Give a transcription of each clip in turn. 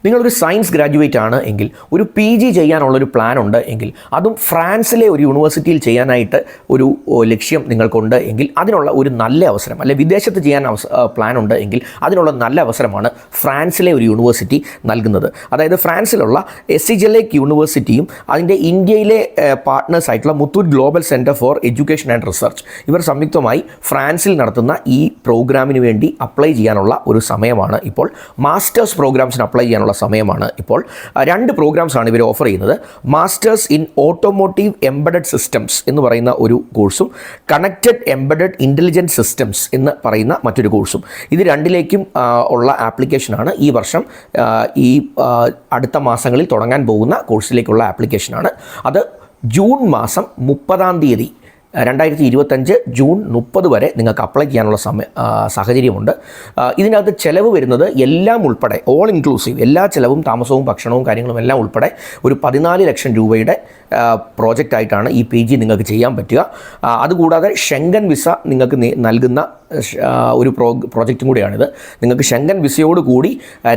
നിങ്ങളൊരു science graduate ആണ് എങ്കിൽ ഒരു PG ചെയ്യാനുള്ളൊരു പ്ലാൻ ഉണ്ട് എങ്കിൽ അതും ഫ്രാൻസിലെ ഒരു യൂണിവേഴ്സിറ്റിയിൽ ചെയ്യാനായിട്ട് ഒരു ലക്ഷ്യം നിങ്ങൾക്കുണ്ട് എങ്കിൽ അതിനുള്ള ഒരു നല്ല അവസരം, അല്ലെ വിദേശത്ത് ചെയ്യാൻ പ്ലാൻ ഉണ്ട് എങ്കിൽ അതിനുള്ള നല്ല അവസരമാണ് ഫ്രാൻസിലെ ഒരു യൂണിവേഴ്സിറ്റി നൽകുന്നത്. അതായത് ഫ്രാൻസിലുള്ള എസ്സിജെലേക്ക് യൂണിവേഴ്സിറ്റിയും അതിൻ്റെ ഇന്ത്യയിലെ പാർട്ട്നേഴ്സായിട്ടുള്ള Muthoot global centre for education and research ഇവർ സംയുക്തമായി ഫ്രാൻസിൽ നടത്തുന്ന ഈ പ്രോഗ്രാമിന് വേണ്ടി അപ്ലൈ ചെയ്യാനുള്ള ഒരു സമയമാണ് ഇപ്പോൾ. മാസ്റ്റേഴ്സ് പ്രോഗ്രാംസിന് അപ്ലൈ ചെയ്യാനുള്ള സമയമാണ് ഇപ്പോൾ. 2 പ്രോഗ്രാംസാണ് ഇവർ ഓഫർ ചെയ്യുന്നത്. Masters in automotive embedded systems എന്ന് പറയുന്ന ഒരു കോഴ്സും കണക്റ്റഡ് എംബഡഡ് ഇൻ്റലിജൻറ്റ് സിസ്റ്റംസ് എന്ന് പറയുന്ന മറ്റൊരു കോഴ്സും. ഇത് രണ്ടിലേക്കും ഉള്ള ആപ്ലിക്കേഷനാണ് ഈ വർഷം ഈ അടുത്ത മാസങ്ങളിൽ തുടങ്ങാൻ പോകുന്ന കോഴ്സിലേക്കുള്ള ആപ്ലിക്കേഷനാണ്. അത് ജൂൺ മാസം 30 2025 ജൂൺ 30 വരെ നിങ്ങൾക്ക് അപ്ലൈ ചെയ്യാനുള്ള സാഹചര്യമുണ്ട്. ഇതിനകത്ത് ചിലവ് വരുന്നത് എല്ലാം ഉൾപ്പെടെ, ഓൾ ഇൻക്ലൂസീവ്, എല്ലാ ചിലവും താമസവും ഭക്ഷണവും കാര്യങ്ങളും എല്ലാം ഉൾപ്പെടെ ഒരു 14 ലക്ഷം രൂപയുടെ പ്രോജക്റ്റായിട്ടാണ് ഈ PG നിങ്ങൾക്ക് ചെയ്യാൻ പറ്റുക. അതുകൂടാതെ ഷെങ്കൻ വിസ നിങ്ങൾക്ക് നൽകുന്ന ഒരു പ്രോജക്റ്റും കൂടിയാണിത്. നിങ്ങൾക്ക് ഷെങ്കൻ വിസയോട് കൂടി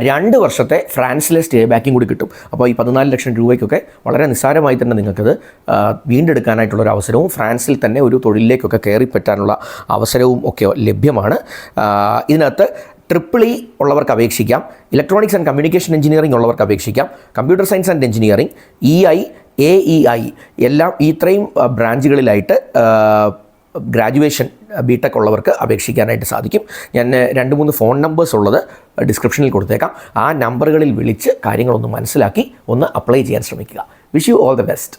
2 വർഷത്തെ ഫ്രാൻസിലെ സ്റ്റേ ബാക്കും കൂടി കിട്ടും. അപ്പോൾ ഈ 14 ലക്ഷം രൂപയ്ക്കൊക്കെ വളരെ നിസ്സാരമായി തന്നെ നിങ്ങൾക്കത് വീണ്ടെടുക്കാനായിട്ടുള്ളൊരു അവസരവും ഫ്രാൻസിൽ തന്നെ ഒരു തൊഴിലിലേക്കൊക്കെ കയറിപ്പറ്റാനുള്ള അവസരവും ഒക്കെ ലഭ്യമാണ്. ഇതിനകത്ത് EEE ഉള്ളവർക്ക് അപേക്ഷിക്കാം, ഇലക്ട്രോണിക്സ് ആൻഡ് കമ്മ്യൂണിക്കേഷൻ എഞ്ചിനീയറിംഗ് ഉള്ളവർക്ക് അപേക്ഷിക്കാം, computer science and engineering, EI, AEI എല്ലാം ഇത്രയും ബ്രാഞ്ചുകളിലായിട്ട് ഗ്രാജുവേഷൻ BTech ഉള്ളവർക്ക് അപേക്ഷിക്കാനായിട്ട് സാധിക്കും. ഞാൻ 2-3 ഫോൺ നമ്പേഴ്സ് ഉള്ളത് ഡിസ്ക്രിപ്ഷനിൽ കൊടുത്തേക്കാം. ആ നമ്പറുകളിൽ വിളിച്ച് കാര്യങ്ങളൊന്ന് മനസ്സിലാക്കി ഒന്ന് അപ്ലൈ ചെയ്യാൻ ശ്രമിക്കുക. Wish you all the best.